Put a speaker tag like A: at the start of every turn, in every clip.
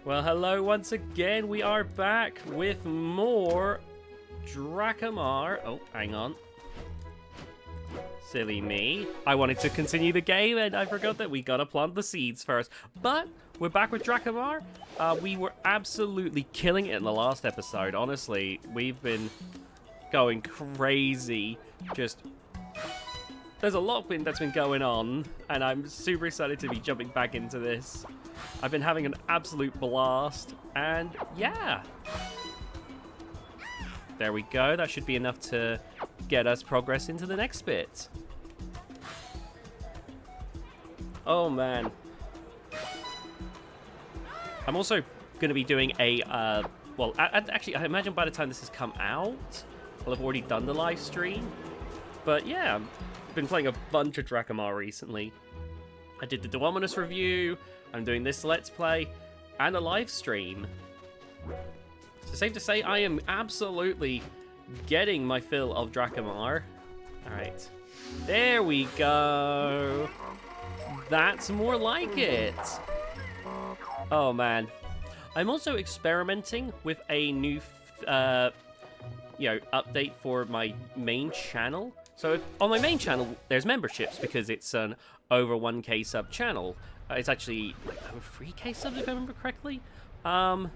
A: Well, hello once again. We are back with more Dracamar. Oh, hang on. Silly me. I wanted to continue the game and I forgot that we gotta plant the seeds first. But we're back with Dracamar. We were absolutely killing it in the last episode. Honestly, we've been going crazy. There's a lot that's been going on, and I'm super excited to be jumping back into this. I've been having an absolute blast, and yeah. There we go. That should be enough to get us progress into the next bit. Oh, man. I'm also going to be doing a, well, actually, I imagine by the time this has come out, I'll have already done the live stream. But yeah, I've been playing a bunch of Dracamar recently. I did the Dominus review, I'm doing this Let's Play, and a live stream. So safe to say, I am absolutely getting my fill of Dracamar. Alright. There we go. That's more like it. Oh, man. I'm also experimenting with a new, update for my main channel. So on my main channel, there's memberships because it's an over 1k sub channel. It's actually like over 3k subs if I remember correctly. And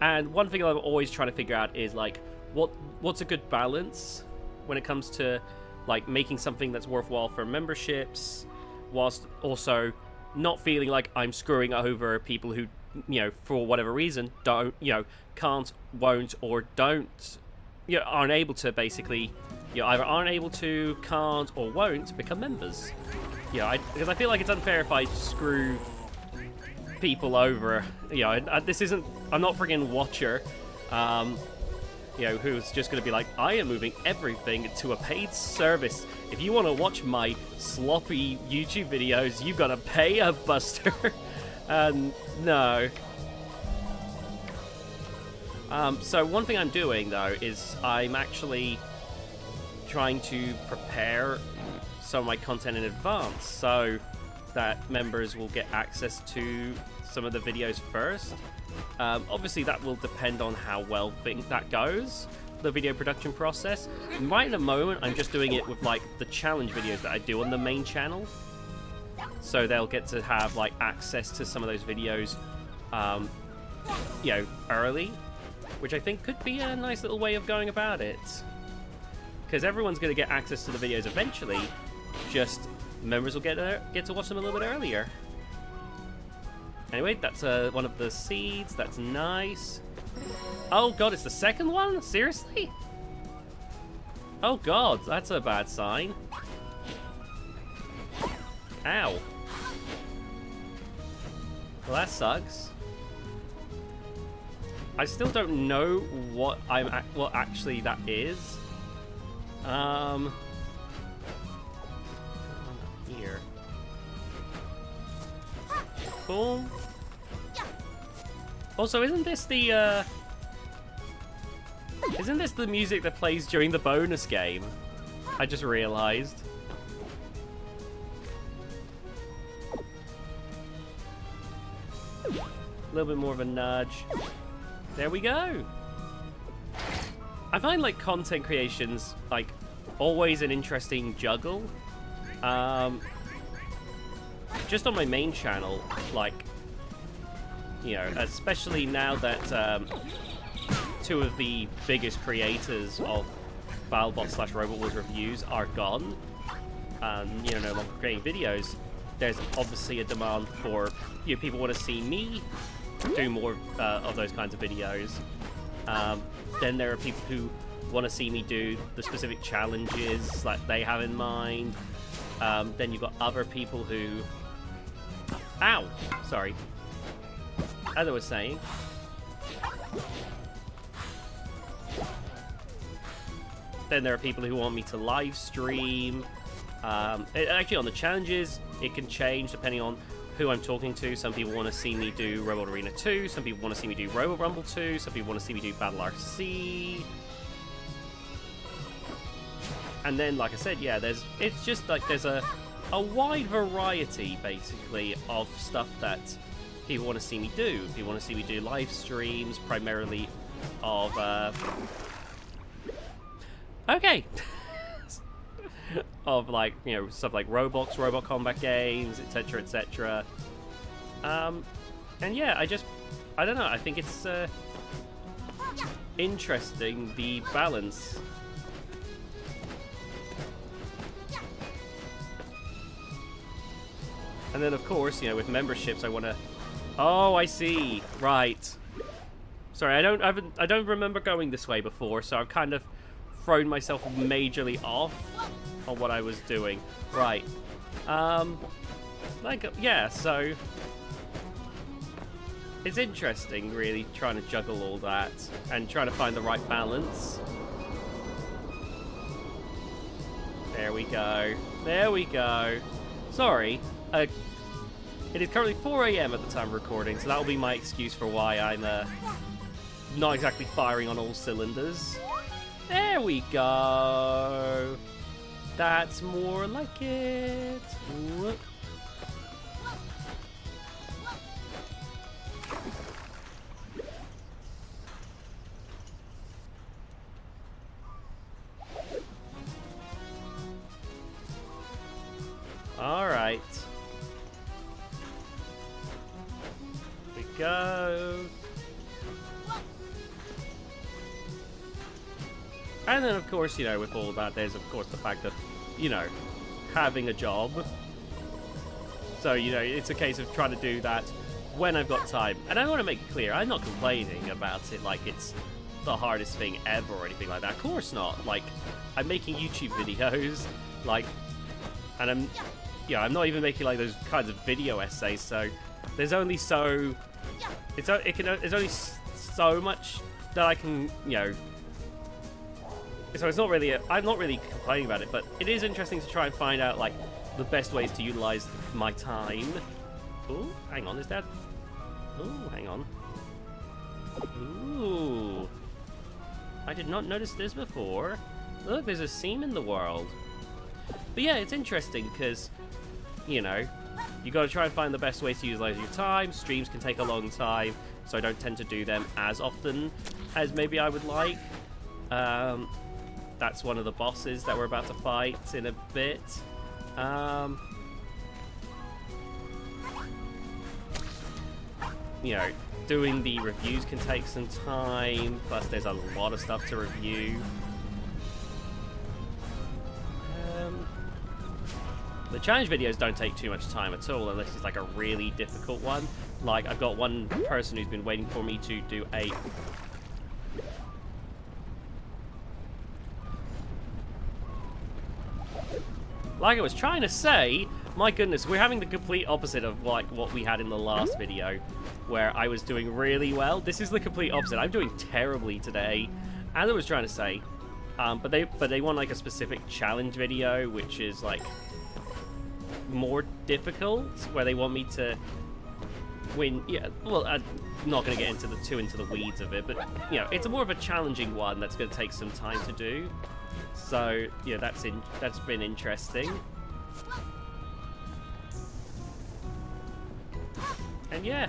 A: one thing I'm always trying to figure out is like what's a good balance when it comes to like making something that's worthwhile for memberships, whilst also not feeling like I'm screwing over people who, for whatever reason don't, can't, won't, or don't, aren't able to basically. Either aren't able to, can't, or won't become members. Because I feel like it's unfair if I screw people over. This isn't. I'm not friggin' Watcher. Who's just going to be like, I am moving everything to a paid service. If you want to watch my sloppy YouTube videos, you got to pay a buster. No. So one thing I'm doing though is I'm actually trying to prepare some of my content in advance so that members will get access to some of the videos first. Obviously that will depend on how well that goes, the video production process. And right at the moment I'm just doing it with like the challenge videos that I do on the main channel, so they'll get to have like access to some of those videos early, which I think could be a nice little way of going about it. Because everyone's going to get access to the videos eventually, just members will get to watch them a little bit earlier. Anyway, that's one of the seeds. That's nice. Oh god, it's the second one? Seriously? Oh god, that's a bad sign. Ow. Well, that sucks. I still don't know what actually that is. Here. Boom. Also, isn't this the music that plays during the bonus game? I just realized. A little bit more of a nudge. There we go. I find like content creations like always an interesting juggle. Just on my main channel, like, especially now that two of the biggest creators of BattleBot / Robot Wars reviews are gone, and no longer creating videos, there's obviously a demand for people want to see me do more of those kinds of videos. Then there are people who want to see me do the specific challenges like they have in mind. Then you've got other people who... Ow! Sorry. As I was saying. Then there are people who want me to live stream. Actually, on the challenges, it can change depending on who I'm talking to. Some people want to see me do Robot Arena 2. Some people want to see me do Robo Rumble 2. Some people want to see me do Battle RC. And then, like I said, yeah, it's just like there's a wide variety, basically, of stuff that people want to see me do. People want to see me do live streams, primarily of, okay. Of, like, you know, stuff like Roblox, robot combat games, etc., etc. And yeah, I don't know, I think it's, interesting, the balance. And then, of course, you know, with memberships, I want to... Oh, I see. Right. Sorry, I don't remember going this way before, so I've kind of thrown myself majorly off on what I was doing. Right. Like, yeah, so... It's interesting, really, trying to juggle all that and trying to find the right balance. There we go. There we go. Sorry. It is currently 4 AM at the time of recording, so that will be my excuse for why I'm not exactly firing on all cylinders. There we go. That's more like it. Whoop. All right. We go. And then, of course, you know, with all that, there's, of course, the fact that, you know, having a job. So, you know, it's a case of trying to do that when I've got time. And I want to make it clear, I'm not complaining about it like it's the hardest thing ever or anything like that. Of course not. Like, I'm making YouTube videos, like, and I'm not even making, like, those kinds of video essays, so there's only so... There's only so much that I can, you know... So it's not really... I'm not really complaining about it, but it is interesting to try and find out, like, the best ways to utilize my time. Ooh, hang on, is that... Ooh, hang on. Ooh. I did not notice this before. Look, there's a seam in the world. But yeah, it's interesting, because... You know, you got to try and find the best ways to utilize your time. Streams can take a long time, so I don't tend to do them as often as maybe I would like. That's one of the bosses that we're about to fight in a bit. You know, doing the reviews can take some time, plus there's a lot of stuff to review. The challenge videos don't take too much time at all, unless it's like a really difficult one. Like, I've got one person who's been waiting for me to do a... Like I was trying to say, my goodness, we're having the complete opposite of like what we had in the last video, where I was doing really well. This is the complete opposite. I'm doing terribly today, as I was trying to say. But they want like a specific challenge video, which is like more difficult, where they want me to win. Yeah, well, I'm not going to get into the weeds of it, but you know, it's more of a challenging one that's going to take some time to do. So yeah, that's been interesting. And yeah,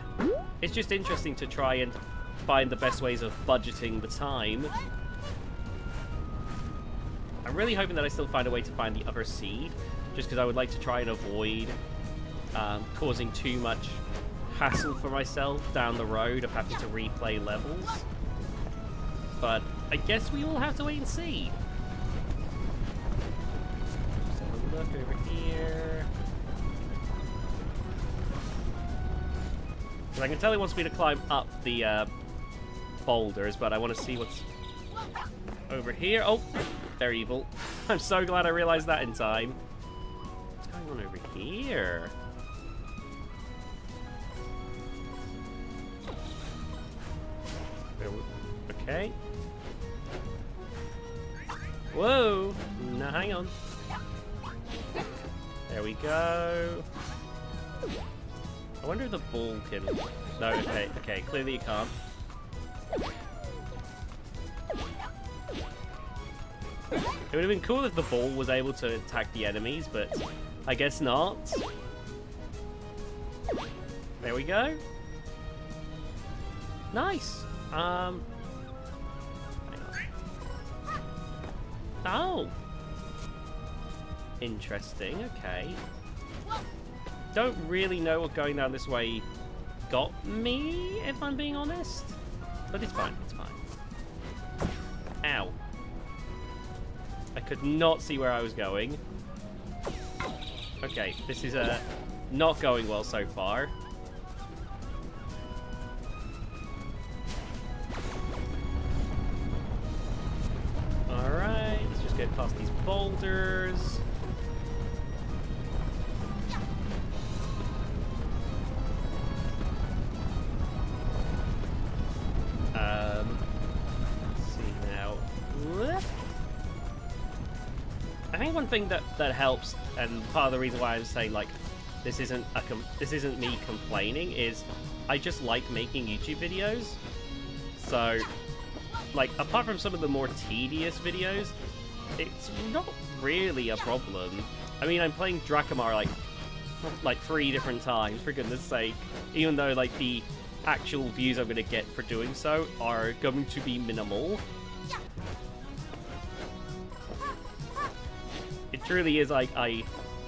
A: it's just interesting to try and find the best ways of budgeting the time. I'm really hoping that I still find a way to find the other seed, just because I would like to try and avoid causing too much hassle for myself down the road of having to replay levels. But I guess we will have to wait and see. Just have a look over here. Because I can tell he wants me to climb up the boulders, but I want to see what's over here. Oh, they're evil. I'm so glad I realized that in time. What's going on over here? Okay. Whoa! Now hang on. There we go. I wonder if the ball can... No, okay, clearly you can't. It would have been cool if the ball was able to attack the enemies, but I guess not. There we go. Nice. Hang on. Oh. Interesting. Okay. Don't really know what going down this way got me, if I'm being honest. But it's fine. It's fine. Ow. I could not see where I was going. Okay, this is not going well so far. Alright, let's just get past these boulders. Let's see now. I think one thing that helps, and part of the reason why I'm saying like this isn't me complaining, is I just like making YouTube videos. So, like, apart from some of the more tedious videos, it's not really a problem. I mean, I'm playing Dracamar like 3 different times, for goodness sake. Even though like the actual views I'm going to get for doing so are going to be minimal. It truly is like a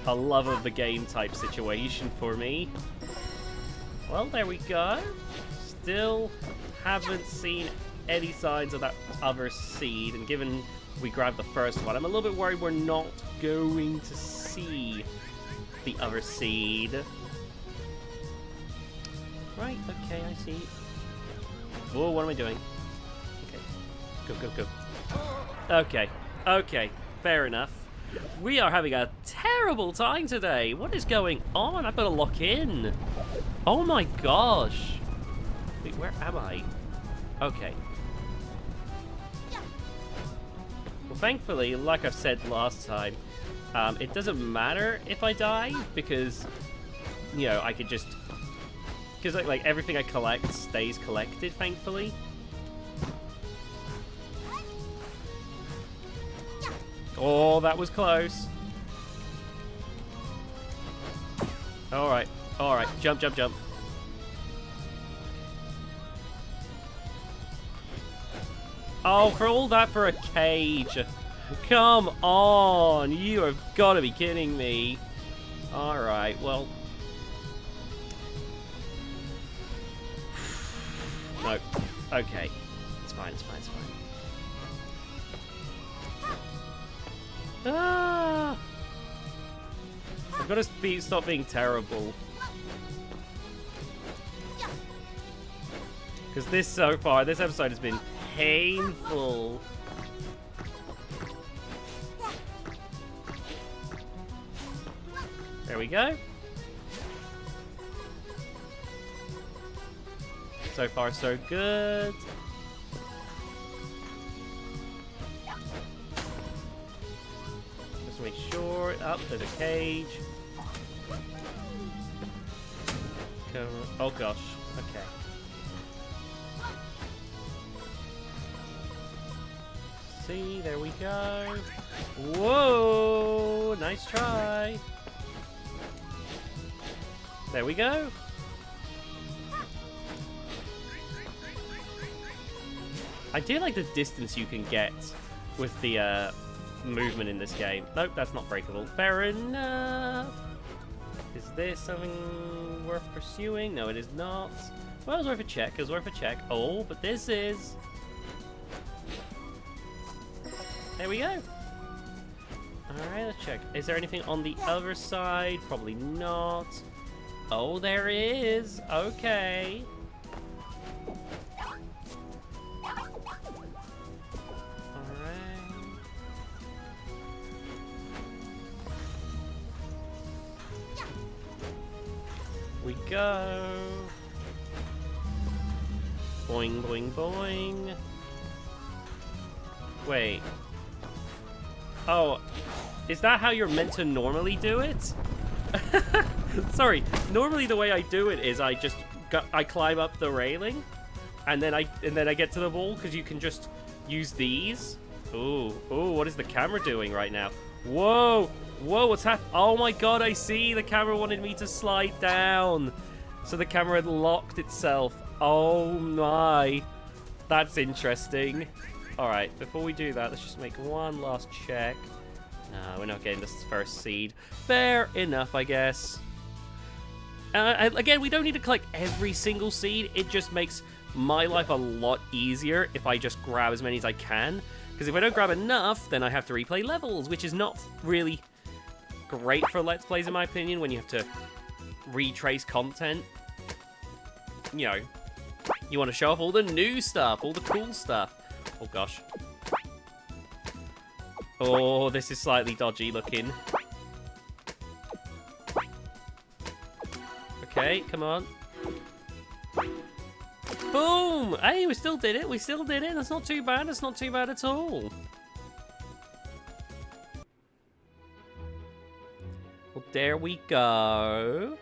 A: love of the game type situation for me. Well, there we go. Still haven't seen any signs of that other seed, and given we grabbed the first one, I'm a little bit worried we're not going to see the other seed. Right, okay, I see. Whoa, what am I doing? Okay. Go. Okay, fair enough. We are having a terrible time today. What is going on? I've got to lock in. Oh my gosh. Wait, where am I? Okay. Well, thankfully, like I've said last time, it doesn't matter if I die, because, you know, I could just... Because, like, everything I collect stays collected, thankfully. Oh, that was close. Alright, jump. Oh, for all that for a cage. Come on, you have got to be kidding me. Alright, well. No, okay. It's fine. Ah! I've got to stop being terrible. Because this episode has been painful. There we go. So far, so good. Make sure. Oh, there's a cage. Oh gosh. Okay. See, there we go. Whoa! Nice try. There we go. I do like the distance you can get with the movement in this game. Nope, that's not breakable. Fair enough. Is this something worth pursuing? No, it is not. Well, it was worth a check. Oh, but this is... There we go. Alright, let's check. Is there anything on the other side? Probably not. Oh, there is. Okay. We go. Boing, boing, boing. Wait. Oh, is that how you're meant to normally do it? Sorry. Normally the way I do it is I climb up the railing, and then I get to the wall, because you can just use these. Ooh, what is the camera doing right now? Whoa, what's happening? Oh my god, I see. The camera wanted me to slide down. So the camera had locked itself. Oh my. That's interesting. Alright, before we do that, let's just make one last check. No, we're not getting this first seed. Fair enough, I guess. Again, we don't need to collect every single seed. It just makes my life a lot easier if I just grab as many as I can. Because if I don't grab enough, then I have to replay levels, which is not really great for Let's Plays, in my opinion, when you have to retrace content. You know, you want to show off all the new stuff, all the cool stuff. Oh, gosh. Oh, this is slightly dodgy looking. Okay, come on. Boom! Hey, we still did it. We still did it. That's not too bad. That's not too bad at all. Well, there we go.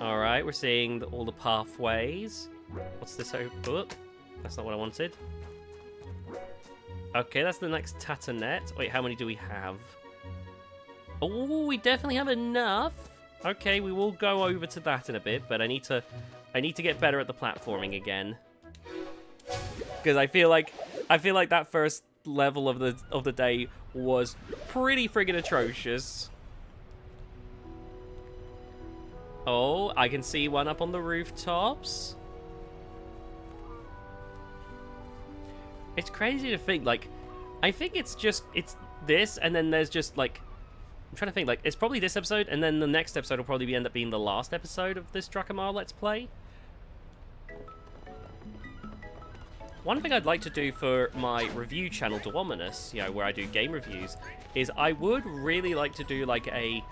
A: Alright, we're seeing all the pathways. What's this? Oh, that's not what I wanted. Okay, that's the next Tatanet. Wait, how many do we have? Oh, we definitely have enough. Okay, we will go over to that in a bit, but I need to get better at the platforming again. Because I feel like that first level of the day was pretty friggin' atrocious. Oh, I can see one up on the rooftops. It's crazy to think, like, I think it's this, and then there's just, like, I'm trying to think, like, it's probably this episode, and then the next episode will probably end up being the last episode of this Dracamar Let's Play. One thing I'd like to do for my review channel, TheDominus, you know, where I do game reviews, is I would really like to do, like, a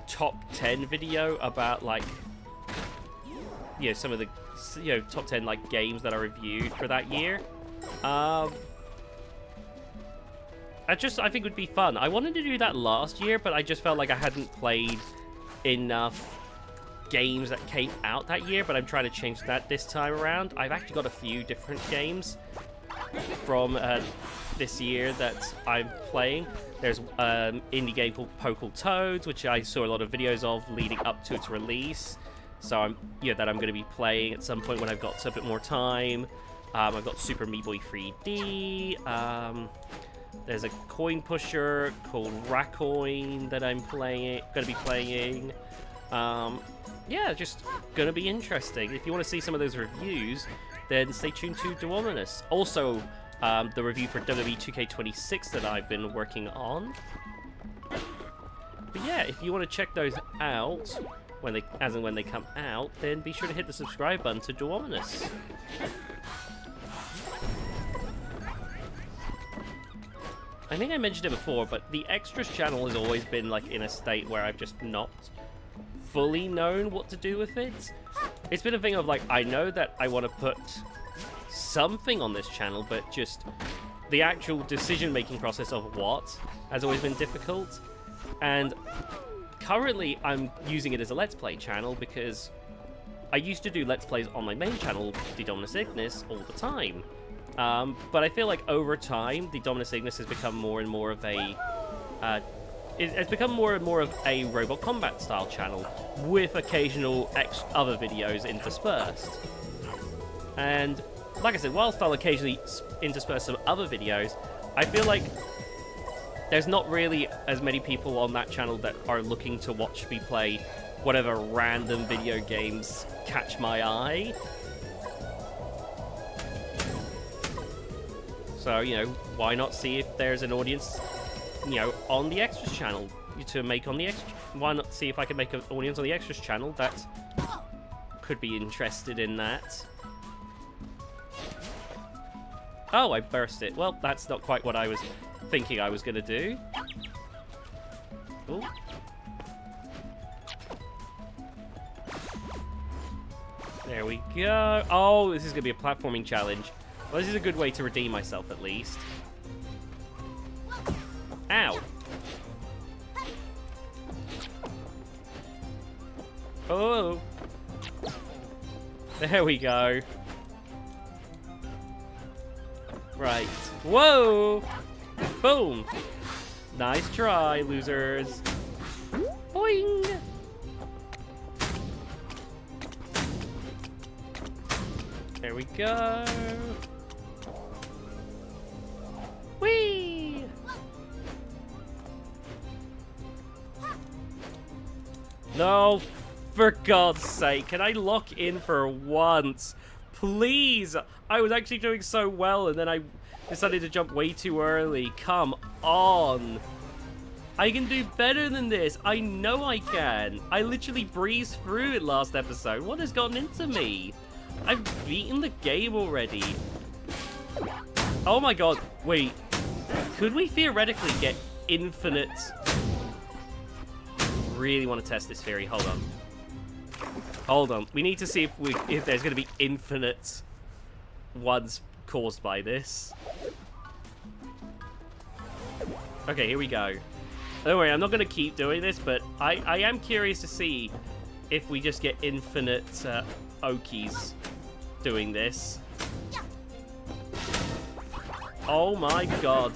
A: top 10 video about, like, you know, some of the, you know, top 10, like, games that I reviewed for that year. I think would be fun. I wanted to do that last year, but I just felt like I hadn't played enough games that came out that year, but I'm trying to change that this time around. I've actually got a few different games from this year that I'm playing. There's indie game called Pokal Toads, which I saw a lot of videos of leading up to its release. So that I'm going to be playing at some point when I've got a bit more time. I've got Super Meat Boy 3D. There's a coin pusher called Racoin that I'm going to be playing. Yeah, just going to be interesting. If you want to see some of those reviews, then stay tuned to TheDominus. Also, the review for WWE 2K26 that I've been working on. But yeah, if you want to check those out, when they come out, then be sure to hit the subscribe button to TheDominus. I think I mentioned it before, but the Extras channel has always been like in a state where I've just not fully known what to do with it. It's been a thing of like, I know that I want to put something on this channel, but just the actual decision-making process of what has always been difficult. And currently I'm using it as a Let's Play channel because I used to do Let's Plays on my main channel, TheDominusIgnis, all the time. But I feel like over time, TheDominusIgnis has become more and more of a it's become more and more of a Robot Combat style channel with occasional other videos interspersed. And like I said, whilst I'll occasionally intersperse some other videos, I feel like there's not really as many people on that channel that are looking to watch me play whatever random video games catch my eye. So, you know, why not see if there's an audience, you know, on the Extras channel to make on the Extras. Why not see if I can make an audience on the Extras channel that could be interested in that? Oh, I burst it. Well, that's not quite what I was thinking I was going to do. Ooh. There we go. Oh, this is going to be a platforming challenge. Well, this is a good way to redeem myself, at least. Ow. Oh. There we go. Right. Whoa! Boom! Nice try, losers. Boing! There we go. Whee! No, for God's sake, can I lock in for once? Please! I was actually doing so well, and then I decided to jump way too early. Come on! I can do better than this. I know I can. I literally breezed through it last episode. What has gotten into me? I've beaten the game already. Oh my god. Wait. Could we theoretically get infinite... Really want to test this theory. Hold on. Hold on. We need to see if there's going to be infinite ones caused by this. Okay, here we go. Don't worry, I'm not going to keep doing this, but I am curious to see if we just get infinite Okies doing this. Oh my god.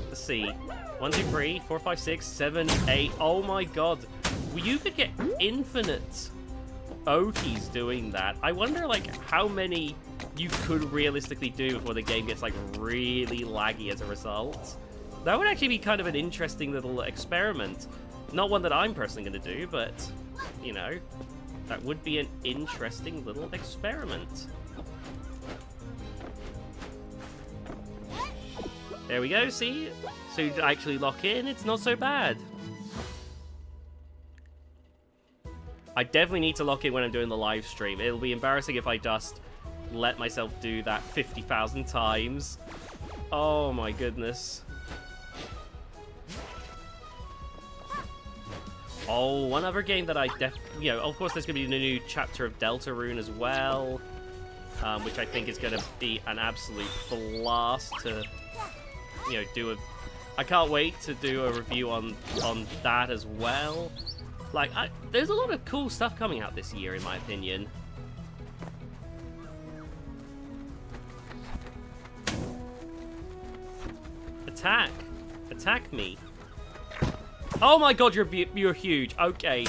A: Let's see. 1, 2, 3, 4, 5, 6, 7, 8. Oh my god. You could get infinite Okies doing that. I wonder, like, how many you could realistically do before the game gets, like, really laggy as a result. That would actually be kind of an interesting little experiment. Not one that I'm personally going to do, but, you know, that would be an interesting little experiment. There we go, see? So you actually lock in, it's not so bad. I definitely need to lock in when I'm doing the live stream. It'll be embarrassing if I just let myself do that 50,000 times. Oh my goodness. Oh, one other game that I you know, of course there's going to be a new chapter of Deltarune as well, which I think is going to be an absolute blast to, you know, do a... I can't wait to do a review on that as well. Like, there's a lot of cool stuff coming out this year, in my opinion. Attack! Attack me! Oh my god, you're huge. Okay.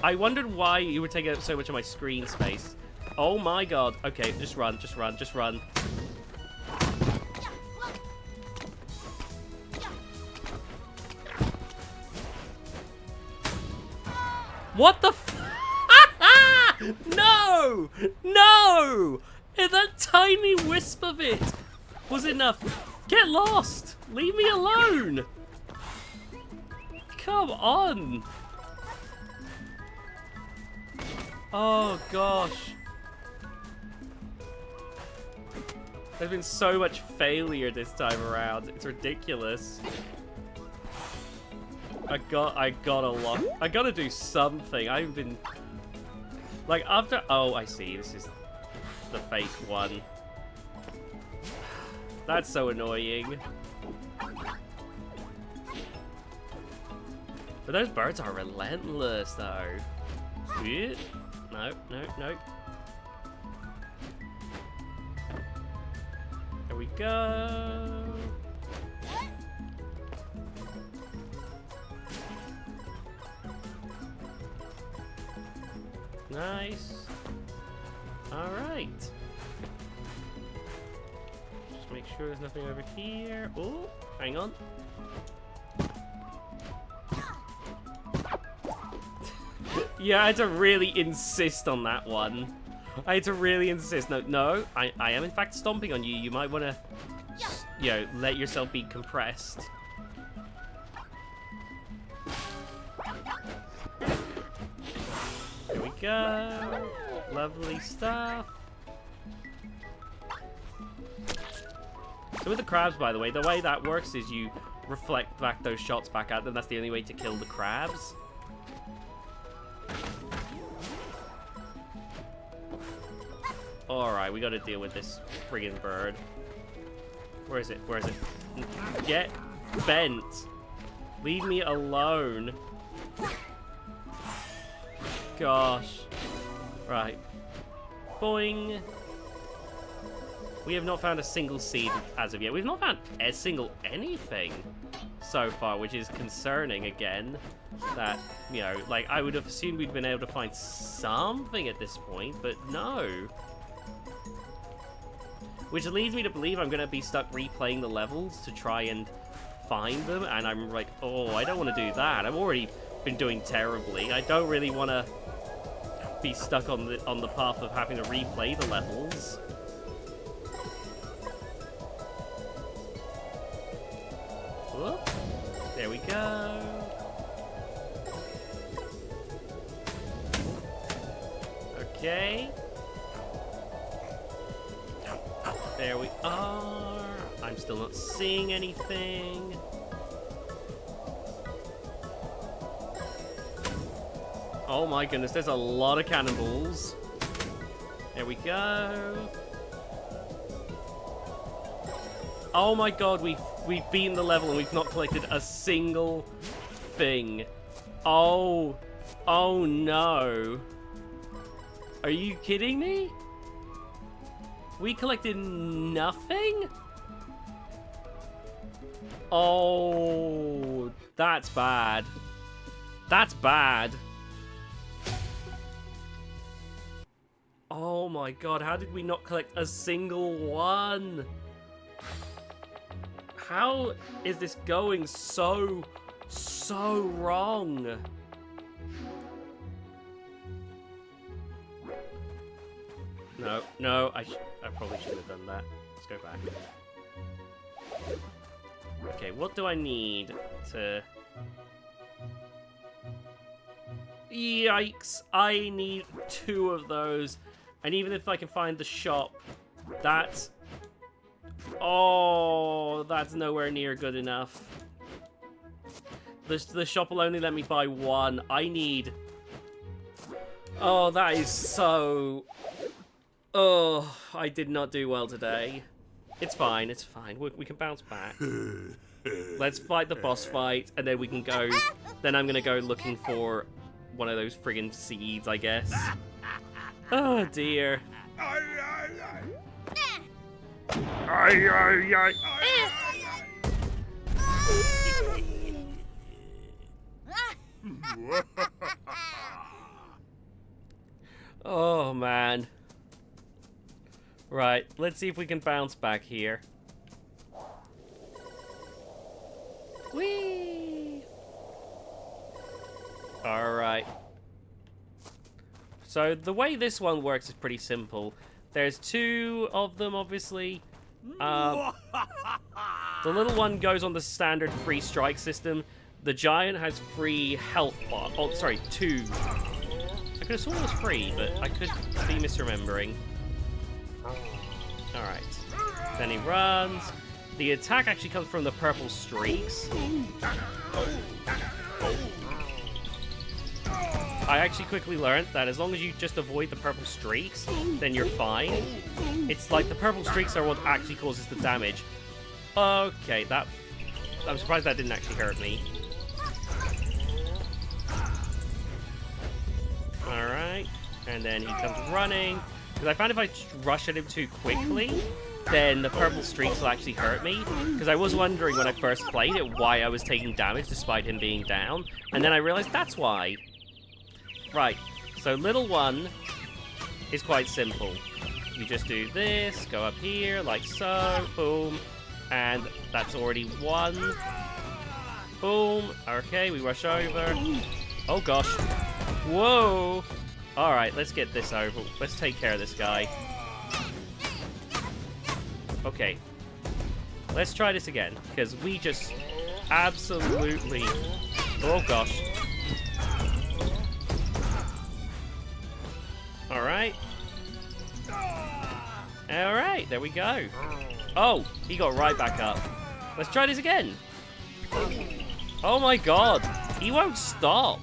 A: I wondered why you would take up so much of my screen space. Oh my god. Okay, just run, just run, just run. What the f- No! No! That tiny wisp of it was enough. Get lost! Leave me alone! Come on! Oh gosh. There's been so much failure this time around. It's ridiculous. I gotta lock. I gotta do something. I've been like after. Oh, I see. This is the fake one. That's so annoying. But those birds are relentless, though. No, no, no. There we go. Nice. Alright. Just make sure there's nothing over here. Oh, hang on. Yeah, I had to really insist on that one. I had to really insist. No, I am in fact stomping on you. You might want to, you know, let yourself be compressed. There we go. Lovely stuff. So with the crabs, by the way that works is you reflect back those shots back at them. That's the only way to kill the crabs. Alright, we gotta deal with this friggin' bird. Where is it? Where is it? Get bent. Leave me alone. Gosh. Right. Boing. We have not found a single seed as of yet. We've not found a single anything so far, which is concerning again. That, you know, like, I would have assumed we'd been able to find something at this point, but no. which leads me to believe I'm going to be stuck replaying the levels to try and find them, and I'm like, oh, I don't want to do that. I've already been doing terribly. I don't really want to be stuck on the path of having to replay the levels. Whoop. There we go. Okay. There we are. I'm still not seeing anything. Oh my goodness, there's a lot of cannonballs. There we go. Oh my god, we've beaten the level and we've not collected a single thing. Oh no. Are you kidding me? We collected nothing? Oh, that's bad. That's bad. Oh my god, how did we not collect a single one? How is this going so wrong? No, I probably shouldn't have done that. Let's go back. Okay, what do I need to... Yikes, I need 2 of those. And even if I can find the shop, that's... Oh, that's nowhere near good enough. The shop will only let me buy 1. I need... Oh, that is so... Oh, I did not do well today. It's fine, it's fine. We can bounce back. Let's fight the boss fight, and then we can go... Then I'm gonna go looking for one of those friggin' seeds, I guess. Oh, dear. Oh, man. Right, let's see if we can bounce back here. Whee! Alright. So, the way this one works is pretty simple. There's 2 of them, obviously. The little one goes on the standard free strike system. The giant has free health bar. Oh, sorry, 2. I could have sworn it was free, but I could be misremembering. Alright. Then he runs. The attack actually comes from the purple streaks. I actually quickly learned that as long as you just avoid the purple streaks, then you're fine. It's like the purple streaks are what actually causes the damage. Okay, that... I'm surprised that didn't actually hurt me. Alright. And then he comes running. Because I found if I rush at him too quickly, then the purple streaks will actually hurt me. Because I was wondering when I first played it why I was taking damage despite him being down. And then I realized that's why. Right, so little one is quite simple. You just do this, go up here, like so, boom, and that's already 1. Boom, okay, we rush over. Oh gosh, whoa! Alright, let's get this over. Let's take care of this guy. Okay, let's try this again, because we just absolutely... Oh gosh. Alright. Alright, there we go. Oh, he got right back up. Let's try this again. Oh my god. He won't stop.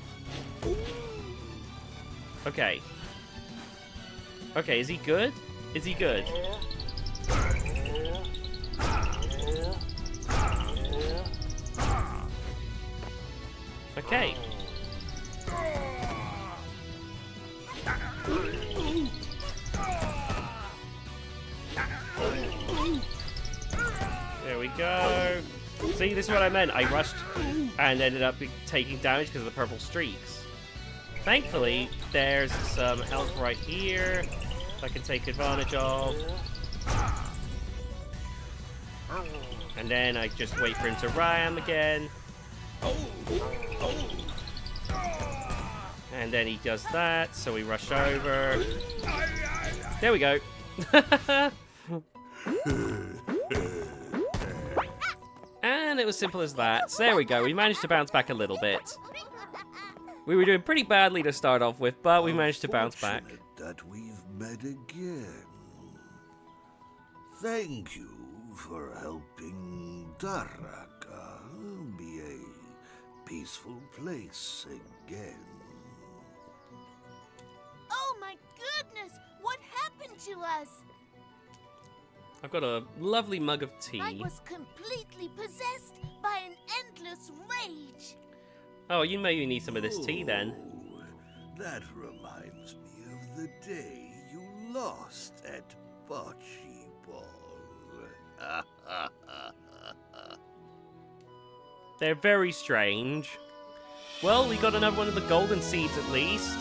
A: Okay. Okay, is he good? Is he good? Okay. There we go. See, this is what I meant. I rushed and ended up taking damage because of the purple streaks. Thankfully, there's some health right here I can take advantage of. And then I just wait for him to ram again. And then he does that, so we rush over. There we go. And it was simple as that. So there we go, we managed to bounce back a little bit. We were doing pretty badly to start off with, but we managed to bounce back.
B: That we've met again. Thank you for helping Daraka be a peaceful place again.
C: Oh my goodness! What happened to us?
A: I've got a lovely mug of tea.
C: I was completely possessed by an endless rage.
A: Oh, you maybe need some of this tea then.
B: Oh, that reminds me of the day you lost at Bocce Ball.
A: They're very strange. Well, we got another one of the golden seeds at least.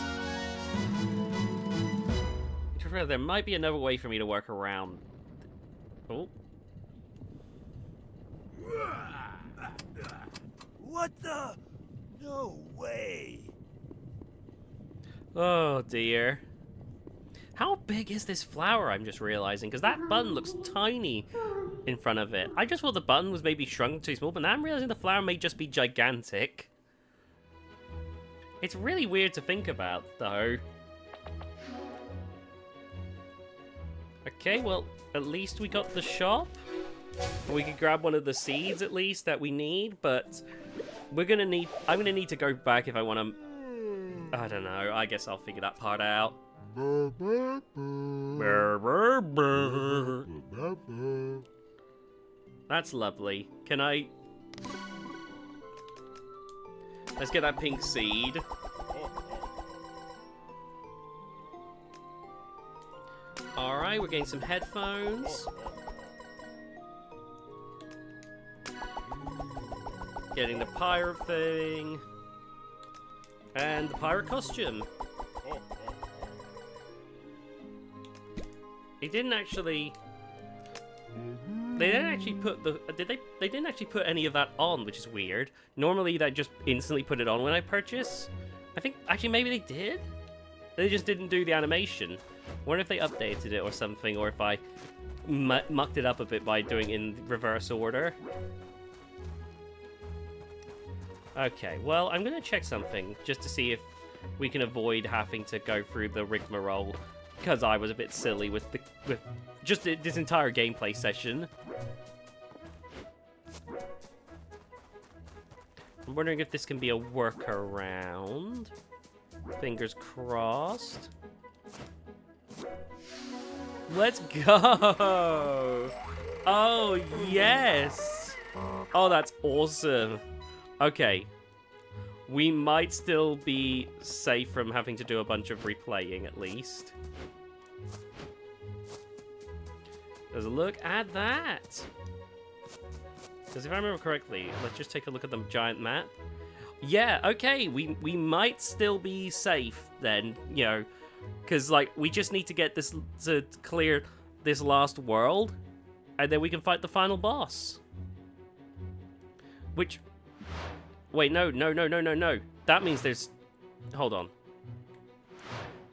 A: There might be another way for me to work around. Oh.
B: What the? No way.
A: Oh dear. How big is this flower, I'm just realizing? Because that button looks tiny in front of it. I just thought the button was maybe shrunk too small, but now I'm realizing the flower may just be gigantic. It's really weird to think about, though. Okay, well, at least we got the shop. We could grab one of the seeds, at least, that we need, but I'm gonna need to go back if I want to... I don't know, I guess I'll figure that part out. That's lovely. Can I... Let's get that pink seed. Alright, we're getting some headphones. Getting the pirate thing. And the pirate costume. They didn't actually put the... They didn't actually put any of that on, which is weird. Normally, they just instantly put it on when I purchase. I think... Actually, maybe they did? They just didn't do the animation. I wonder if they updated it or something, or if I mucked it up a bit by doing it in reverse order. Okay, well, I'm going to check something, just to see if we can avoid having to go through the rigmarole, because I was a bit silly with just this entire gameplay session. I'm wondering if this can be a workaround. Fingers crossed. Let's go! Oh, yes! Oh, that's awesome. Okay. We might still be safe from having to do a bunch of replaying, at least. There's a look at that! Because if I remember correctly, let's just take a look at the giant map. Yeah, okay, we might still be safe then, you know. Because, like, we just need to get this to clear this last world, and then we can fight the final boss. Which... Wait, no. That means there's... Hold on.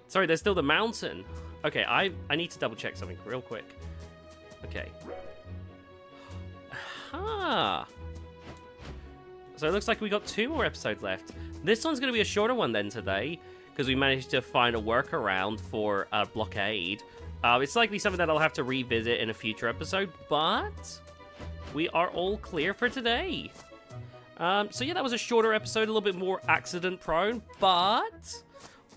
A: Sorry, there's still the mountain. Okay, I need to double check something real quick. Okay. Ah. So it looks like we got 2 more episodes left. This one's going to be a shorter one then today, because we managed to find a workaround for a blockade. It's likely something that I'll have to revisit in a future episode, but we are all clear for today. So yeah, that was a shorter episode, a little bit more accident prone, but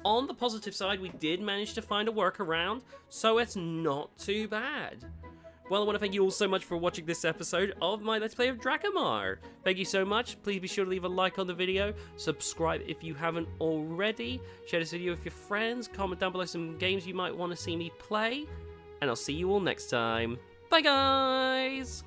A: on the positive side, we did manage to find a workaround, so it's not too bad. Well, I want to thank you all so much for watching this episode of my Let's Play of Dracamar. Thank you so much. Please be sure to leave a like on the video, subscribe if you haven't already, share this video with your friends, comment down below some games you might want to see me play, and I'll see you all next time. Bye, guys!